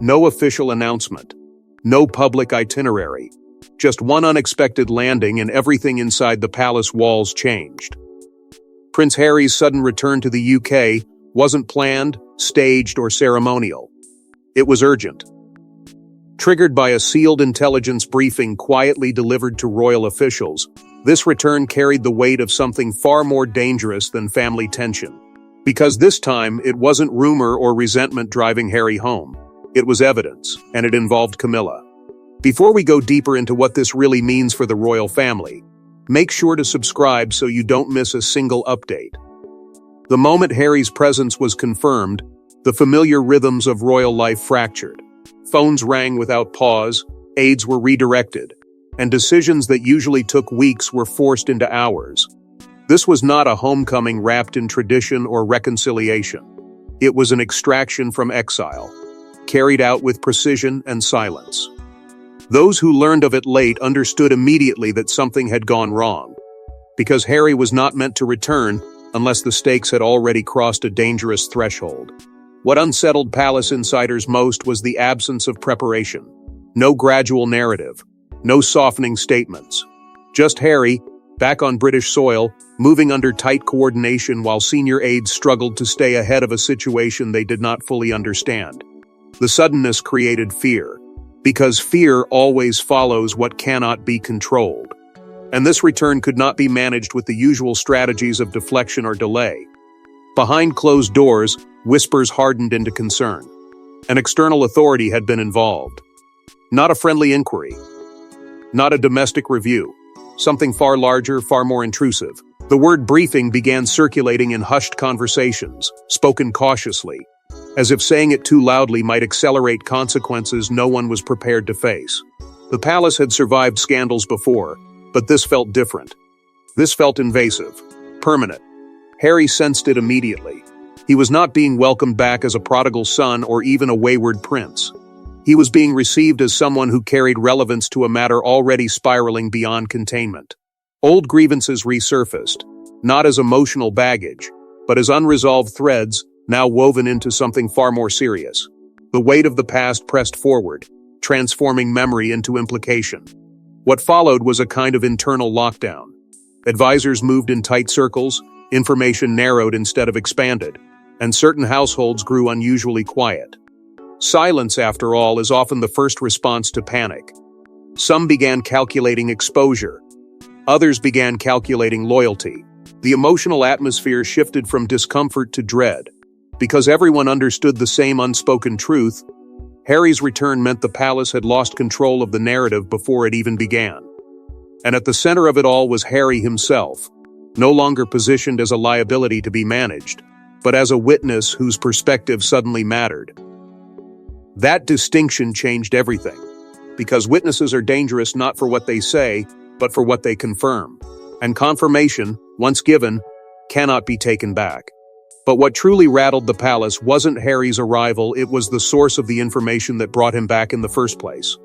No official announcement. No public itinerary. Just one unexpected landing and everything inside the palace walls changed. Prince Harry's sudden return to the UK wasn't planned, staged, or ceremonial. It was urgent. Triggered by a sealed intelligence briefing quietly delivered to royal officials, this return carried the weight of something far more dangerous than family tension. Because this time, it wasn't rumor or resentment driving Harry home. It was evidence, and it involved Camilla. Before we go deeper into what this really means for the royal family, make sure to subscribe so you don't miss a single update. The moment Harry's presence was confirmed, the familiar rhythms of royal life fractured. Phones rang without pause, aides were redirected, and decisions that usually took weeks were forced into hours. This was not a homecoming wrapped in tradition or reconciliation. It was an extraction from exile, carried out with precision and silence. Those who learned of it late understood immediately that something had gone wrong, because Harry was not meant to return unless the stakes had already crossed a dangerous threshold. What unsettled palace insiders most was the absence of preparation. No gradual narrative, no softening statements. Just Harry, back on British soil, moving under tight coordination while senior aides struggled to stay ahead of a situation they did not fully understand. The suddenness created fear, because fear always follows what cannot be controlled. And this return could not be managed with the usual strategies of deflection or delay. Behind closed doors, whispers hardened into concern. An external authority had been involved. Not a friendly inquiry. Not a domestic review. Something far larger, far more intrusive. The word briefing began circulating in hushed conversations, spoken cautiously, as if saying it too loudly might accelerate consequences no one was prepared to face. The palace had survived scandals before, but this felt different. This felt invasive, permanent. Harry sensed it immediately. He was not being welcomed back as a prodigal son or even a wayward prince. He was being received as someone who carried relevance to a matter already spiraling beyond containment. Old grievances resurfaced, not as emotional baggage, but as unresolved threads now woven into something far more serious. The weight of the past pressed forward, transforming memory into implication. What followed was a kind of internal lockdown. Advisors moved in tight circles, information narrowed instead of expanded, and certain households grew unusually quiet. Silence, after all, is often the first response to panic. Some began calculating exposure. Others began calculating loyalty. The emotional atmosphere shifted from discomfort to dread. Because everyone understood the same unspoken truth, Harry's return meant the palace had lost control of the narrative before it even began. And at the center of it all was Harry himself, no longer positioned as a liability to be managed, but as a witness whose perspective suddenly mattered. That distinction changed everything, because witnesses are dangerous not for what they say, but for what they confirm. And confirmation, once given, cannot be taken back. But what truly rattled the palace wasn't Harry's arrival, it was the source of the information that brought him back in the first place.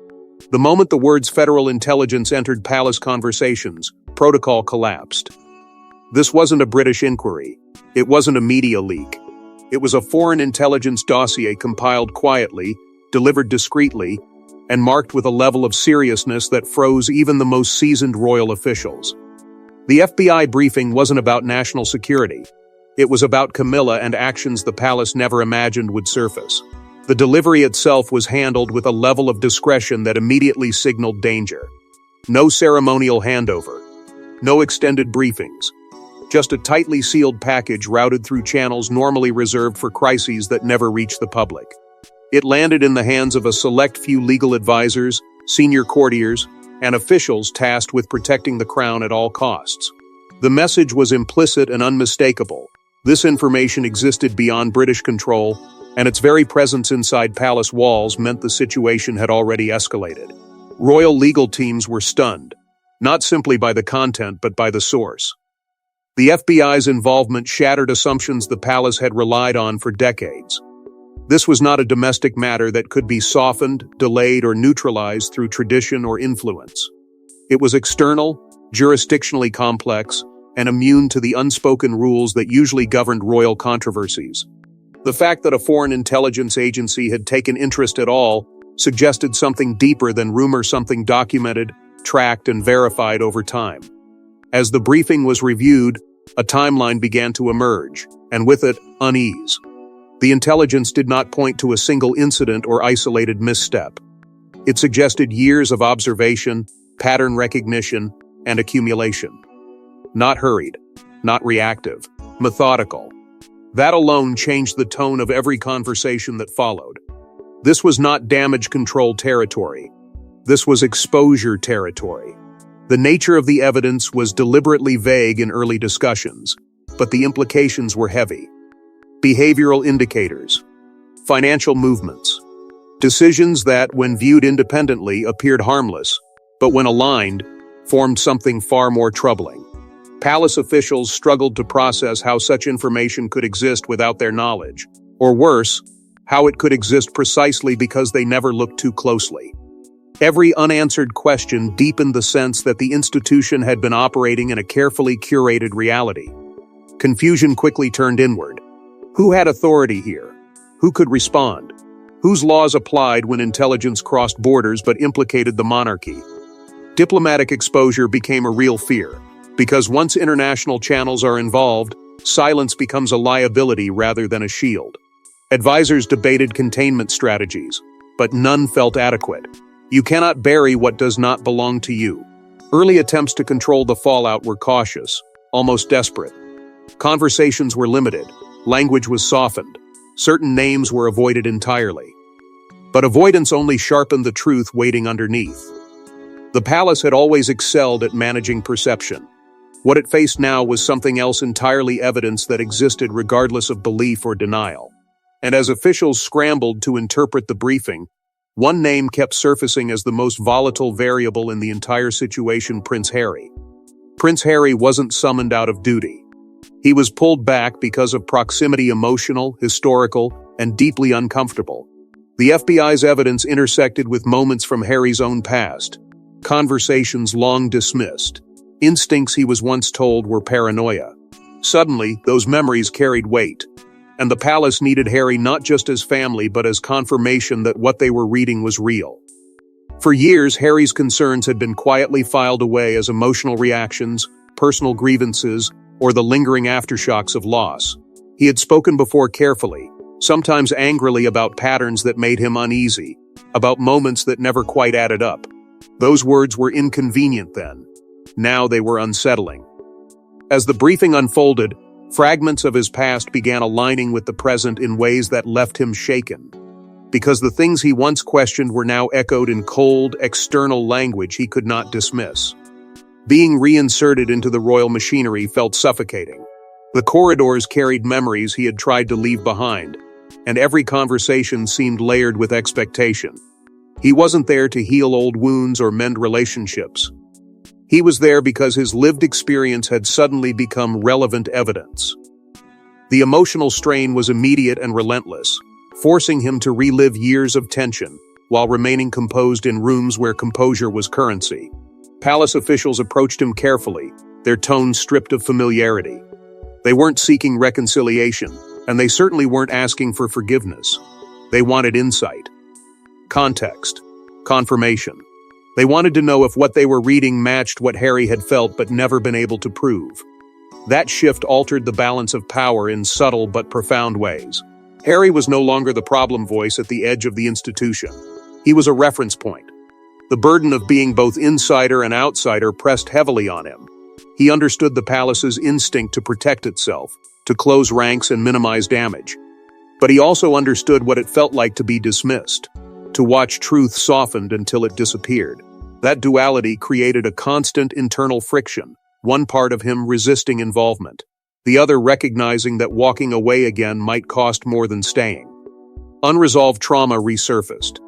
The moment the words federal intelligence entered palace conversations, protocol collapsed. This wasn't a British inquiry. It wasn't a media leak. It was a foreign intelligence dossier compiled quietly, delivered discreetly, and marked with a level of seriousness that froze even the most seasoned royal officials. The FBI briefing wasn't about national security. It was about Camilla and actions the palace never imagined would surface. The delivery itself was handled with a level of discretion that immediately signaled danger. No ceremonial handover. No extended briefings. Just a tightly sealed package routed through channels normally reserved for crises that never reach the public. It landed in the hands of a select few legal advisors, senior courtiers, and officials tasked with protecting the crown at all costs. The message was implicit and unmistakable. This information existed beyond British control, and its very presence inside palace walls meant the situation had already escalated. Royal legal teams were stunned, not simply by the content but by the source. The FBI's involvement shattered assumptions the palace had relied on for decades. This was not a domestic matter that could be softened, delayed, or neutralized through tradition or influence. It was external, jurisdictionally complex, and immune to the unspoken rules that usually governed royal controversies. The fact that a foreign intelligence agency had taken interest at all suggested something deeper than rumor, something documented, tracked, and verified over time. As the briefing was reviewed, a timeline began to emerge, and with it, unease. The intelligence did not point to a single incident or isolated misstep. It suggested years of observation, pattern recognition, and accumulation. Not hurried, not reactive, methodical. That alone changed the tone of every conversation that followed. This was not damage control territory. This was exposure territory. The nature of the evidence was deliberately vague in early discussions, but the implications were heavy. Behavioral indicators, financial movements, decisions that, when viewed independently, appeared harmless, but when aligned, formed something far more troubling. Palace officials struggled to process how such information could exist without their knowledge, or worse, how it could exist precisely because they never looked too closely. Every unanswered question deepened the sense that the institution had been operating in a carefully curated reality. Confusion quickly turned inward. Who had authority here? Who could respond? Whose laws applied when intelligence crossed borders but implicated the monarchy? Diplomatic exposure became a real fear, because once international channels are involved, silence becomes a liability rather than a shield. Advisors debated containment strategies, but none felt adequate. You cannot bury what does not belong to you. Early attempts to control the fallout were cautious, almost desperate. Conversations were limited, language was softened, certain names were avoided entirely. But avoidance only sharpened the truth waiting underneath. The palace had always excelled at managing perception. What it faced now was something else entirely, evidence that existed regardless of belief or denial. And as officials scrambled to interpret the briefing, one name kept surfacing as the most volatile variable in the entire situation: Prince Harry. Prince Harry wasn't summoned out of duty. He was pulled back because of proximity, emotional, historical, and deeply uncomfortable. The FBI's evidence intersected with moments from Harry's own past, conversations long dismissed, instincts he was once told were paranoia. Suddenly, those memories carried weight, and the palace needed Harry not just as family but as confirmation that what they were reading was real. For years, Harry's concerns had been quietly filed away as emotional reactions, personal grievances, or the lingering aftershocks of loss. He had spoken before carefully, sometimes angrily, about patterns that made him uneasy, about moments that never quite added up. Those words were inconvenient then. Now they were unsettling. As the briefing unfolded, fragments of his past began aligning with the present in ways that left him shaken. Because the things he once questioned were now echoed in cold, external language he could not dismiss. Being reinserted into the royal machinery felt suffocating. The corridors carried memories he had tried to leave behind, and every conversation seemed layered with expectation. He wasn't there to heal old wounds or mend relationships. He was there because his lived experience had suddenly become relevant evidence. The emotional strain was immediate and relentless, forcing him to relive years of tension while remaining composed in rooms where composure was currency. Palace officials approached him carefully, their tone stripped of familiarity. They weren't seeking reconciliation, and they certainly weren't asking for forgiveness. They wanted insight, context, confirmation. They wanted to know if what they were reading matched what Harry had felt but never been able to prove. That shift altered the balance of power in subtle but profound ways. Harry was no longer the problem voice at the edge of the institution. He was a reference point. The burden of being both insider and outsider pressed heavily on him. He understood the palace's instinct to protect itself, to close ranks and minimize damage. But he also understood what it felt like to be dismissed, to watch truth softened until it disappeared. That duality created a constant internal friction, one part of him resisting involvement, the other recognizing that walking away again might cost more than staying. Unresolved trauma resurfaced,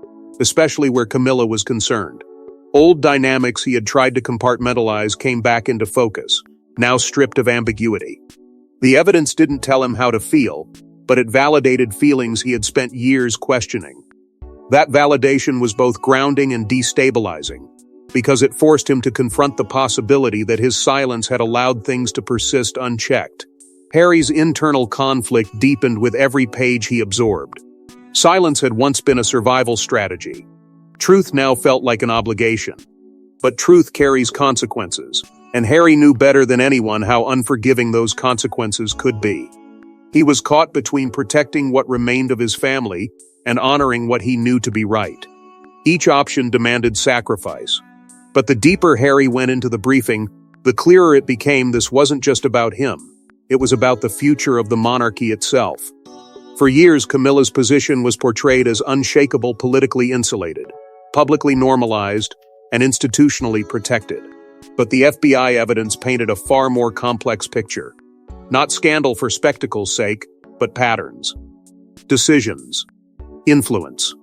especially where Camilla was concerned. Old dynamics he had tried to compartmentalize came back into focus, now stripped of ambiguity. The evidence didn't tell him how to feel, but it validated feelings he had spent years questioning. That validation was both grounding and destabilizing, because it forced him to confront the possibility that his silence had allowed things to persist unchecked. Harry's internal conflict deepened with every page he absorbed. Silence had once been a survival strategy. Truth now felt like an obligation. But truth carries consequences, and Harry knew better than anyone how unforgiving those consequences could be. He was caught between protecting what remained of his family and honoring what he knew to be right. Each option demanded sacrifice. But the deeper Harry went into the briefing, the clearer it became this wasn't just about him. It was about the future of the monarchy itself. For years, Camilla's position was portrayed as unshakable, politically insulated, publicly normalized, and institutionally protected. But the FBI evidence painted a far more complex picture. Not scandal for spectacle's sake, but patterns. Decisions. Influence.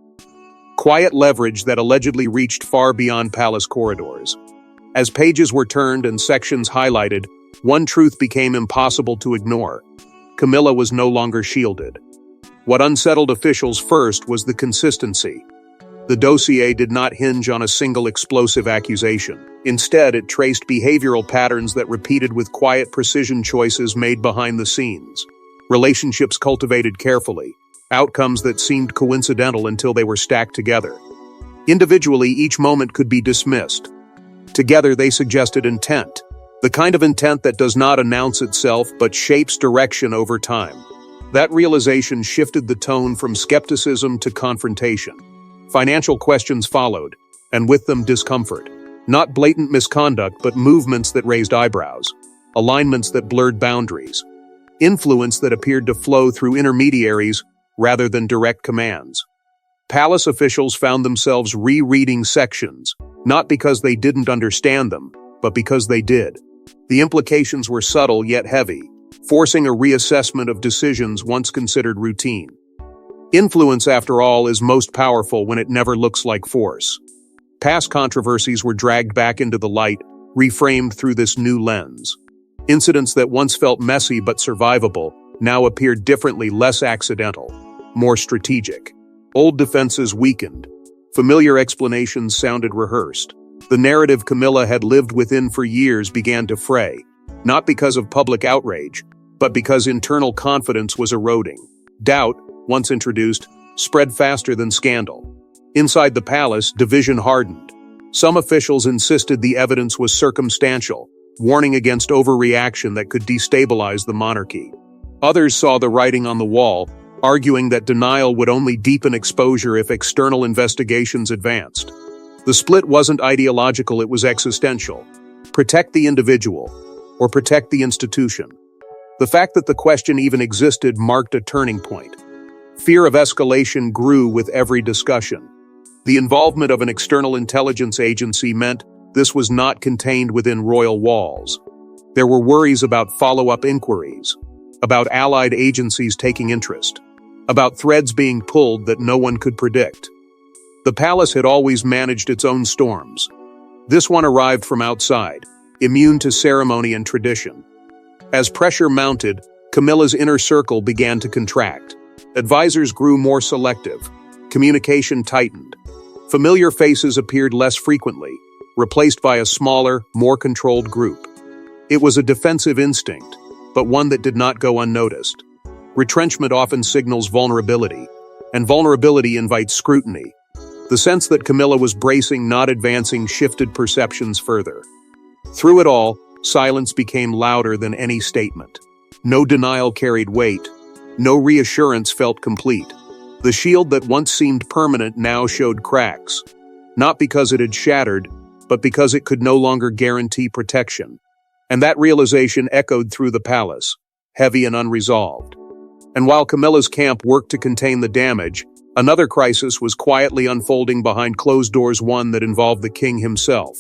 Quiet leverage that allegedly reached far beyond palace corridors. As pages were turned and sections highlighted, one truth became impossible to ignore. Camilla was no longer shielded. What unsettled officials first was the consistency. The dossier did not hinge on a single explosive accusation. Instead, it traced behavioral patterns that repeated with quiet precision, choices made behind the scenes, relationships cultivated carefully, outcomes that seemed coincidental until they were stacked together. Individually, each moment could be dismissed. Together, they suggested intent, the kind of intent that does not announce itself but shapes direction over time. That realization shifted the tone from skepticism to confrontation. Financial questions followed, and with them discomfort. Not blatant misconduct, but movements that raised eyebrows, alignments that blurred boundaries, influence that appeared to flow through intermediaries rather than direct commands. Palace officials found themselves rereading sections, not because they didn't understand them, but because they did. The implications were subtle yet heavy, forcing a reassessment of decisions once considered routine. Influence, after all, is most powerful when it never looks like force. Past controversies were dragged back into the light, reframed through this new lens. Incidents that once felt messy but survivable now appeared differently, less accidental, more strategic. Old defenses weakened. Familiar explanations sounded rehearsed. The narrative Camilla had lived within for years began to fray, not because of public outrage, but because internal confidence was eroding. Doubt, once introduced, spread faster than scandal. Inside the palace, division hardened. Some officials insisted the evidence was circumstantial, warning against overreaction that could destabilize the monarchy. Others saw the writing on the wall, arguing that denial would only deepen exposure if external investigations advanced. The split wasn't ideological, it was existential. Protect the individual, or protect the institution. The fact that the question even existed marked a turning point. Fear of escalation grew with every discussion. The involvement of an external intelligence agency meant this was not contained within royal walls. There were worries about follow-up inquiries, about allied agencies taking interest, about threads being pulled that no one could predict. The palace had always managed its own storms. This one arrived from outside, immune to ceremony and tradition. As pressure mounted, Camilla's inner circle began to contract. Advisors grew more selective. Communication tightened. Familiar faces appeared less frequently, replaced by a smaller, more controlled group. It was a defensive instinct, but one that did not go unnoticed. Retrenchment often signals vulnerability, and vulnerability invites scrutiny. The sense that Camilla was bracing, not advancing, shifted perceptions further. Through it all, silence became louder than any statement. No denial carried weight. No reassurance felt complete. The shield that once seemed permanent now showed cracks, not because it had shattered, but because it could no longer guarantee protection. And that realization echoed through the palace, heavy and unresolved. And while Camilla's camp worked to contain the damage, another crisis was quietly unfolding behind closed doors, one that involved the king himself.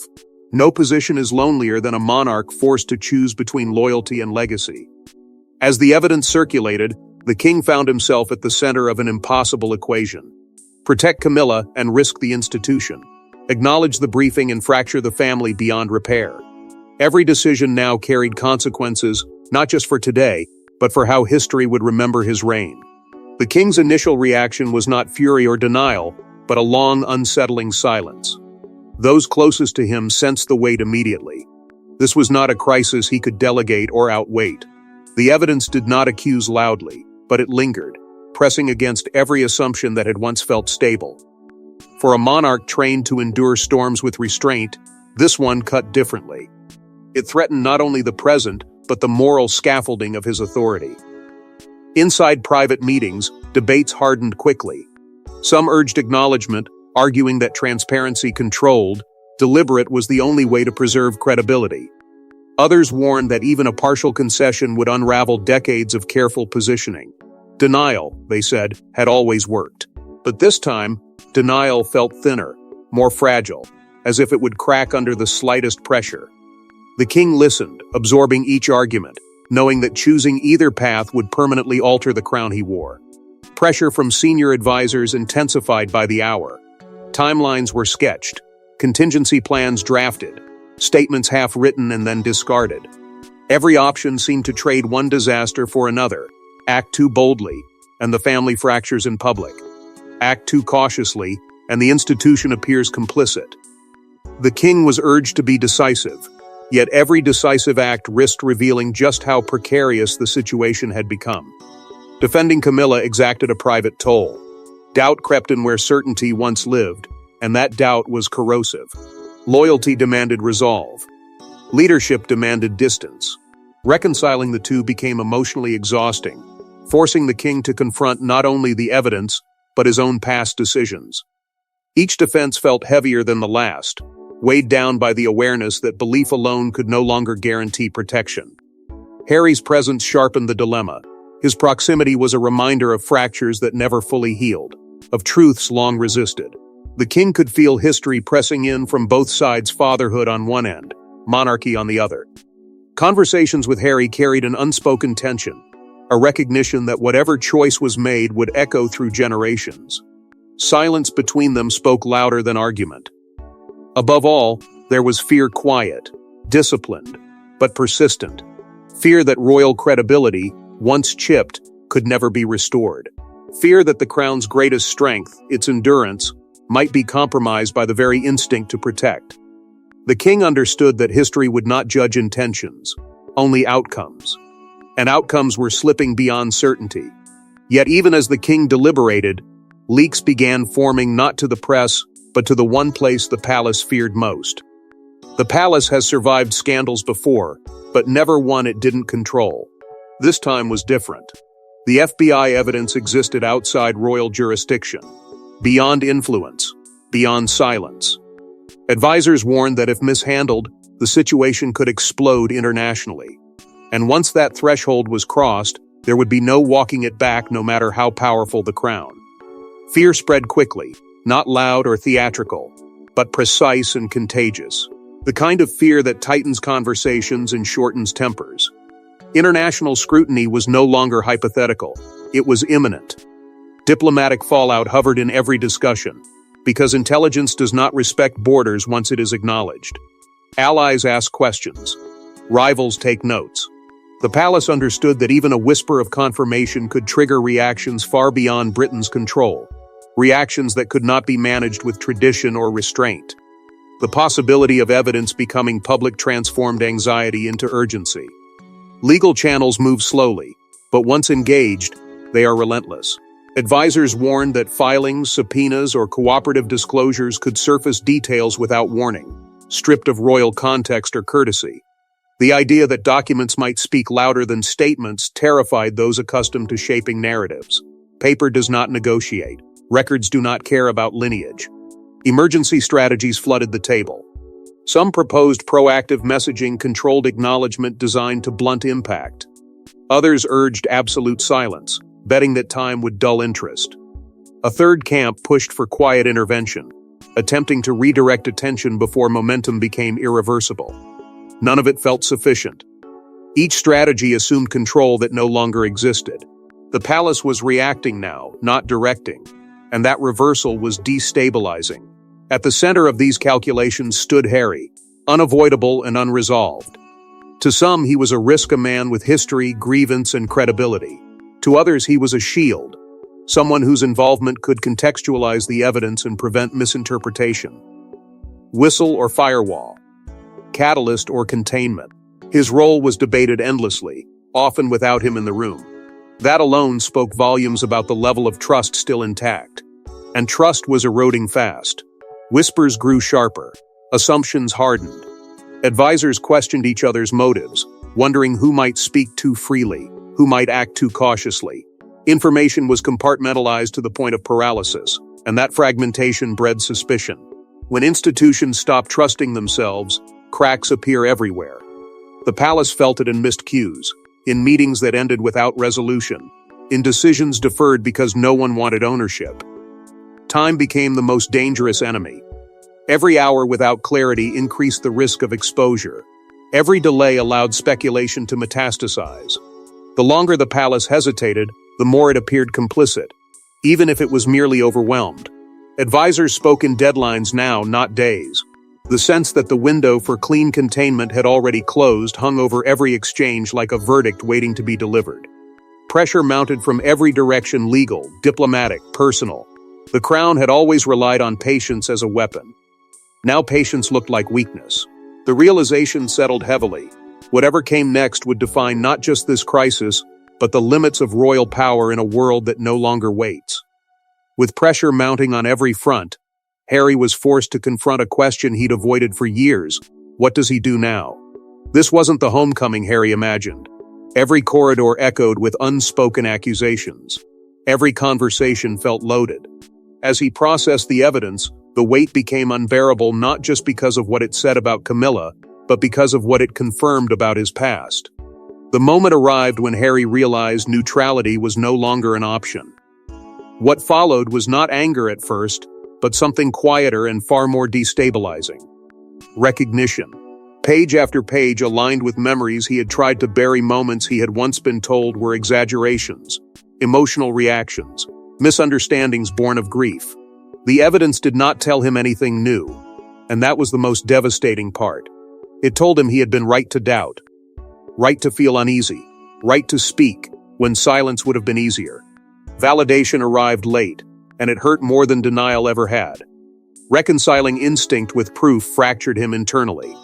No position is lonelier than a monarch forced to choose between loyalty and legacy. As the evidence circulated, the king found himself at the center of an impossible equation. Protect Camilla and risk the institution. Acknowledge the briefing and fracture the family beyond repair. Every decision now carried consequences, not just for today, but for how history would remember his reign. The king's initial reaction was not fury or denial, but a long, unsettling silence. Those closest to him sensed the weight immediately. This was not a crisis he could delegate or outwait. The evidence did not accuse loudly, but it lingered, pressing against every assumption that had once felt stable. For a monarch trained to endure storms with restraint, this one cut differently. It threatened not only the present, but the moral scaffolding of his authority. Inside private meetings, debates hardened quickly. Some urged acknowledgement, arguing that transparency controlled, deliberate was the only way to preserve credibility. Others warned that even a partial concession would unravel decades of careful positioning. Denial, they said, had always worked. But this time, denial felt thinner, more fragile, as if it would crack under the slightest pressure. The king listened, absorbing each argument, knowing that choosing either path would permanently alter the crown he wore. Pressure from senior advisors intensified by the hour. Timelines were sketched, contingency plans drafted, statements half-written and then discarded. Every option seemed to trade one disaster for another. Act too boldly, and the family fractures in public. Act too cautiously, and the institution appears complicit. The king was urged to be decisive, yet every decisive act risked revealing just how precarious the situation had become. Defending Camilla exacted a private toll. Doubt crept in where certainty once lived, and that doubt was corrosive. Loyalty demanded resolve. Leadership demanded distance. Reconciling the two became emotionally exhausting, forcing the king to confront not only the evidence, but his own past decisions. Each defense felt heavier than the last, weighed down by the awareness that belief alone could no longer guarantee protection. Harry's presence sharpened the dilemma. His proximity was a reminder of fractures that never fully healed, of truths long resisted. The king could feel history pressing in from both sides, fatherhood on one end, monarchy on the other. Conversations with Harry carried an unspoken tension, a recognition that whatever choice was made would echo through generations. Silence between them spoke louder than argument. Above all, there was fear, quiet, disciplined, but persistent. Fear that royal credibility, once chipped, could never be restored. Fear that the crown's greatest strength, its endurance, might be compromised by the very instinct to protect. The king understood that history would not judge intentions, only outcomes. And outcomes were slipping beyond certainty. Yet even as the king deliberated, leaks began forming not to the press, but to the one place the palace feared most. The palace has survived scandals before, but never one it didn't control. This time was different. The FBI evidence existed outside royal jurisdiction, beyond influence, beyond silence. Advisors warned that if mishandled, the situation could explode internationally. And once that threshold was crossed, there would be no walking it back, no matter how powerful the crown. Fear spread quickly, not loud or theatrical, but precise and contagious. The kind of fear that tightens conversations and shortens tempers. International scrutiny was no longer hypothetical. It was imminent. Diplomatic fallout hovered in every discussion, because intelligence does not respect borders once it is acknowledged. Allies ask questions. Rivals take notes. The palace understood that even a whisper of confirmation could trigger reactions far beyond Britain's control, reactions that could not be managed with tradition or restraint. The possibility of evidence becoming public transformed anxiety into urgency. Legal channels move slowly, but once engaged, they are relentless. Advisors warned that filings, subpoenas, or cooperative disclosures could surface details without warning, stripped of royal context or courtesy. The idea that documents might speak louder than statements terrified those accustomed to shaping narratives. Paper does not negotiate. Records do not care about lineage. Emergency strategies flooded the table. Some proposed proactive messaging, controlled acknowledgement designed to blunt impact. Others urged absolute silence, betting that time would dull interest. A third camp pushed for quiet intervention, attempting to redirect attention before momentum became irreversible. None of it felt sufficient. Each strategy assumed control that no longer existed. The palace was reacting now, not directing, and that reversal was destabilizing. At the center of these calculations stood Harry, unavoidable and unresolved. To some, he was a risk, a man with history, grievance, and credibility. To others, he was a shield, someone whose involvement could contextualize the evidence and prevent misinterpretation. Whistle or firewall, catalyst or containment. His role was debated endlessly, often without him in the room. That alone spoke volumes about the level of trust still intact. And trust was eroding fast. Whispers grew sharper. Assumptions hardened. Advisors questioned each other's motives, wondering who might speak too freely, who might act too cautiously. Information was compartmentalized to the point of paralysis, and that fragmentation bred suspicion. When institutions stop trusting themselves, cracks appear everywhere. The palace felt it in missed cues, in meetings that ended without resolution, in decisions deferred because no one wanted ownership. Time became the most dangerous enemy. Every hour without clarity increased the risk of exposure. Every delay allowed speculation to metastasize. The longer the palace hesitated, the more it appeared complicit, even if it was merely overwhelmed. Advisors spoke in deadlines now, not days. The sense that the window for clean containment had already closed hung over every exchange like a verdict waiting to be delivered. Pressure mounted from every direction: legal, diplomatic, personal. The crown had always relied on patience as a weapon. Now patience looked like weakness. The realization settled heavily. Whatever came next would define not just this crisis, but the limits of royal power in a world that no longer waits. With pressure mounting on every front, Harry was forced to confront a question he'd avoided for years. What does he do now? This wasn't the homecoming Harry imagined. Every corridor echoed with unspoken accusations. Every conversation felt loaded. As he processed the evidence, the weight became unbearable, not just because of what it said about Camilla, but because of what it confirmed about his past. The moment arrived when Harry realized neutrality was no longer an option. What followed was not anger at first, but something quieter and far more destabilizing. Recognition. Page after page aligned with memories he had tried to bury. Moments he had once been told were exaggerations, emotional reactions, misunderstandings born of grief. The evidence did not tell him anything new, and that was the most devastating part. It told him he had been right to doubt, right to feel uneasy, right to speak when silence would have been easier. Validation arrived late, and it hurt more than denial ever had. Reconciling instinct with proof fractured him internally.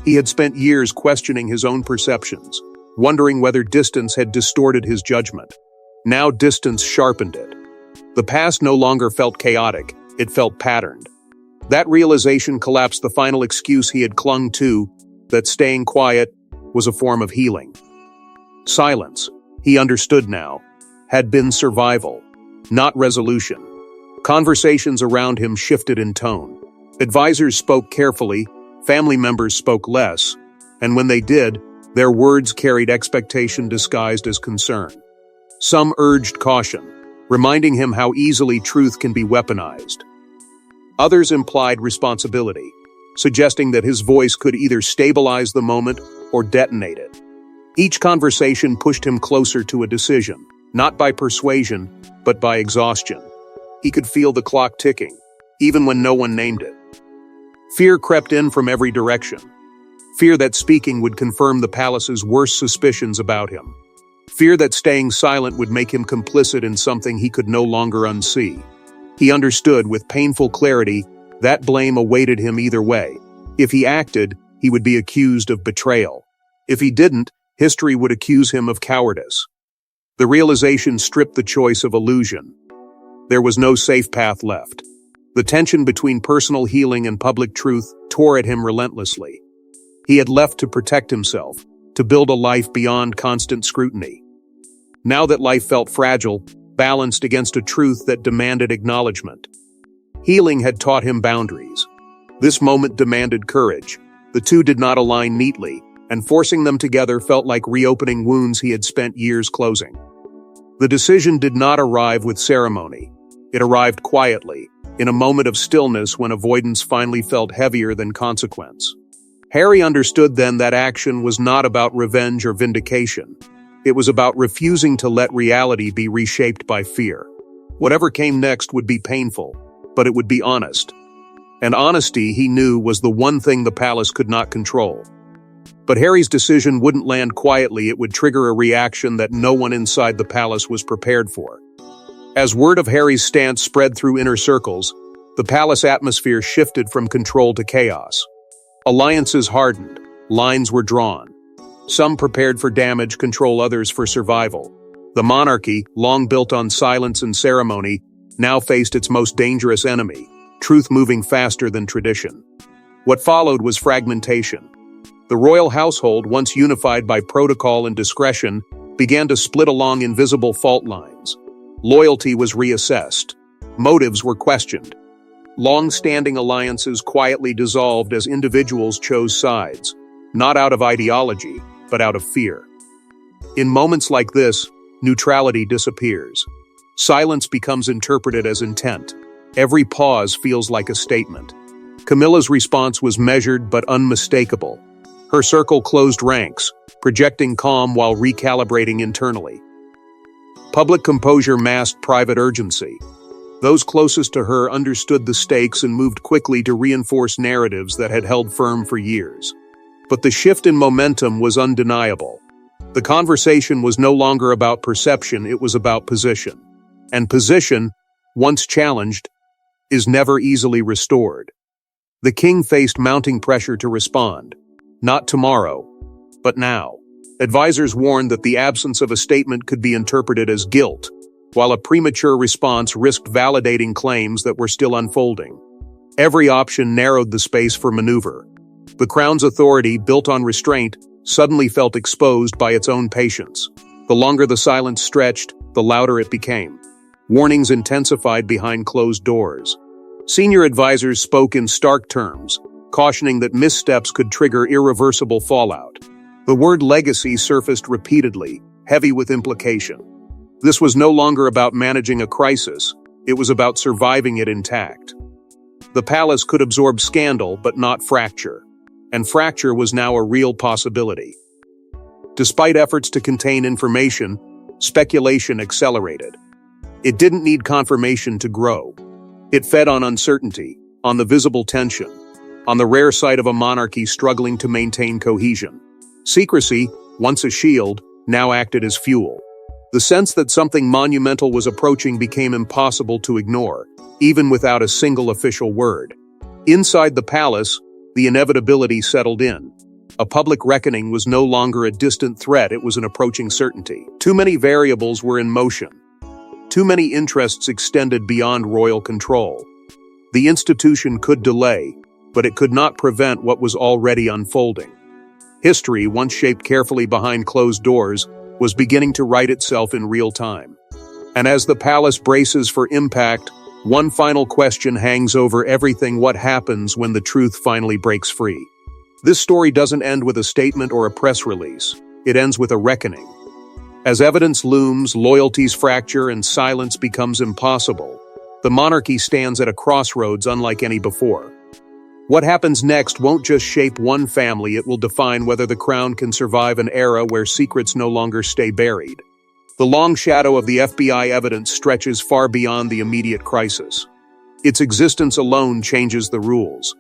He had spent years questioning his own perceptions, wondering whether distance had distorted his judgment. Now distance sharpened it. The past no longer felt chaotic, it felt patterned. That realization collapsed the final excuse he had clung to, that staying quiet was a form of healing. Silence, he understood now, had been survival, not resolution. Conversations around him shifted in tone. Advisors spoke carefully, family members spoke less, and when they did, their words carried expectation disguised as concern. Some urged caution, reminding him how easily truth can be weaponized. Others implied responsibility, suggesting that his voice could either stabilize the moment or detonate it. Each conversation pushed him closer to a decision, not by persuasion, but by exhaustion. He could feel the clock ticking, even when no one named it. Fear crept in from every direction. Fear that speaking would confirm the palace's worst suspicions about him. Fear that staying silent would make him complicit in something he could no longer unsee. He understood with painful clarity that blame awaited him either way. If he acted, he would be accused of betrayal. If he didn't, history would accuse him of cowardice. The realization stripped the choice of illusion. There was no safe path left. The tension between personal healing and public truth tore at him relentlessly. He had left to protect himself, to build a life beyond constant scrutiny. Now that life felt fragile, balanced against a truth that demanded acknowledgement. Healing had taught him boundaries. This moment demanded courage. The two did not align neatly, and forcing them together felt like reopening wounds he had spent years closing. The decision did not arrive with ceremony. It arrived quietly, in a moment of stillness when avoidance finally felt heavier than consequence. Harry understood then that action was not about revenge or vindication. It was about refusing to let reality be reshaped by fear. Whatever came next would be painful, but it would be honest. And honesty, he knew, was the one thing the palace could not control. But Harry's decision wouldn't land quietly. It would trigger a reaction that no one inside the palace was prepared for. As word of Harry's stance spread through inner circles, the palace atmosphere shifted from control to chaos. Alliances hardened, lines were drawn. Some prepared for damage control others for survival. The monarchy, long built on silence and ceremony, now faced its most dangerous enemy, truth moving faster than tradition. What followed was fragmentation. The royal household, once unified by protocol and discretion, began to split along invisible fault lines. Loyalty was reassessed. Motives were questioned. Long-standing alliances quietly dissolved as individuals chose sides, not out of ideology, but out of fear. In moments like this, neutrality disappears. Silence becomes interpreted as intent. Every pause feels like a statement. Camilla's response was measured but unmistakable. Her circle closed ranks, projecting calm while recalibrating internally. Public composure masked private urgency. Those closest to her understood the stakes and moved quickly to reinforce narratives that had held firm for years. But the shift in momentum was undeniable. The conversation was no longer about perception, it was about position. And position, once challenged, is never easily restored. The king faced mounting pressure to respond. Not tomorrow, but now. Advisors warned that the absence of a statement could be interpreted as guilt, while a premature response risked validating claims that were still unfolding. Every option narrowed the space for maneuver. The crown's authority, built on restraint, suddenly felt exposed by its own patience. The longer the silence stretched, the louder it became. Warnings intensified behind closed doors. Senior advisors spoke in stark terms, cautioning that missteps could trigger irreversible fallout. The word legacy surfaced repeatedly, heavy with implication. This was no longer about managing a crisis, it was about surviving it intact. The palace could absorb scandal, but not fracture. And fracture was now a real possibility. Despite efforts to contain information, speculation accelerated. It didn't need confirmation to grow. It fed on uncertainty, on the visible tension, on the rare sight of a monarchy struggling to maintain cohesion. Secrecy, once a shield, now acted as fuel. The sense that something monumental was approaching became impossible to ignore, even without a single official word. Inside the palace, the inevitability settled in. A public reckoning was no longer a distant threat, it was an approaching certainty. Too many variables were in motion. Too many interests extended beyond royal control. The institution could delay, but it could not prevent what was already unfolding. History, once shaped carefully behind closed doors, was beginning to write itself in real time. And as the palace braces for impact, one final question hangs over everything: what happens when the truth finally breaks free? This story doesn't end with a statement or a press release. It ends with a reckoning. As evidence looms, loyalties fracture, and silence becomes impossible, the monarchy stands at a crossroads unlike any before. What happens next won't just shape one family, it will define whether the crown can survive an era where secrets no longer stay buried. The long shadow of the FBI evidence stretches far beyond the immediate crisis. Its existence alone changes the rules.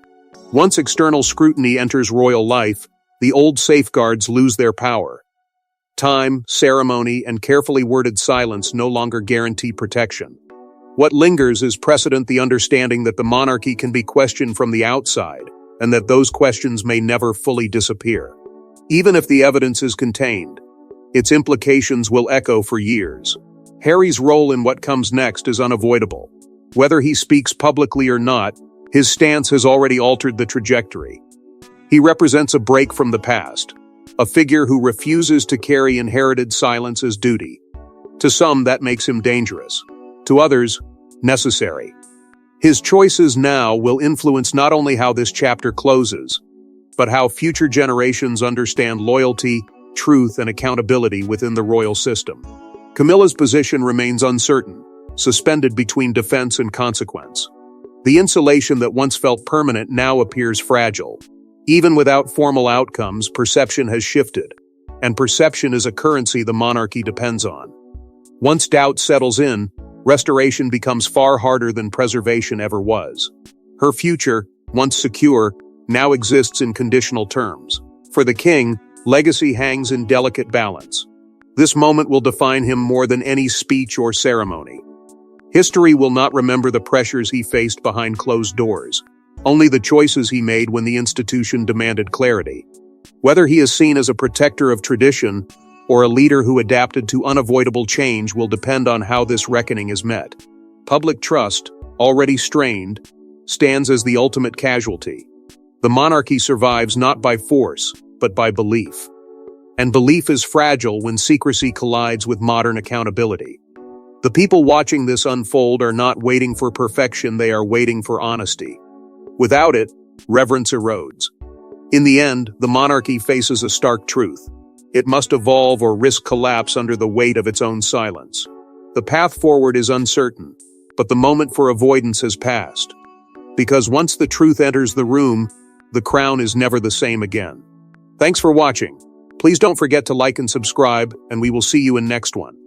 Once external scrutiny enters royal life, the old safeguards lose their power. Time, ceremony, and carefully worded silence no longer guarantee protection. What lingers is precedent, the understanding that the monarchy can be questioned from the outside, and that those questions may never fully disappear. Even if the evidence is contained, its implications will echo for years. Harry's role in what comes next is unavoidable. Whether he speaks publicly or not, his stance has already altered the trajectory. He represents a break from the past, a figure who refuses to carry inherited silence as duty. To some, that makes him dangerous. To others, necessary. His choices now will influence not only how this chapter closes, but how future generations understand loyalty, truth, and accountability within the royal system. Camilla's position remains uncertain, suspended between defense and consequence. The insulation that once felt permanent now appears fragile. Even without formal outcomes, perception has shifted, and perception is a currency the monarchy depends on. Once doubt settles in, restoration becomes far harder than preservation ever was. Her future, once secure, now exists in conditional terms. For the king, legacy hangs in delicate balance. This moment will define him more than any speech or ceremony. History will not remember the pressures he faced behind closed doors, only the choices he made when the institution demanded clarity. Whether he is seen as a protector of tradition or a leader who adapted to unavoidable change will depend on how this reckoning is met. Public trust, already strained, stands as the ultimate casualty. The monarchy survives not by force, but by belief. And belief is fragile when secrecy collides with modern accountability. The people watching this unfold are not waiting for perfection, they are waiting for honesty. Without it, reverence erodes. In the end, the monarchy faces a stark truth. It must evolve or risk collapse under the weight of its own silence. The path forward is uncertain, but the moment for avoidance has passed. Because once the truth enters the room, the crown is never the same again. Thanks for watching. Please don't forget to like and subscribe, and we will see you in next one.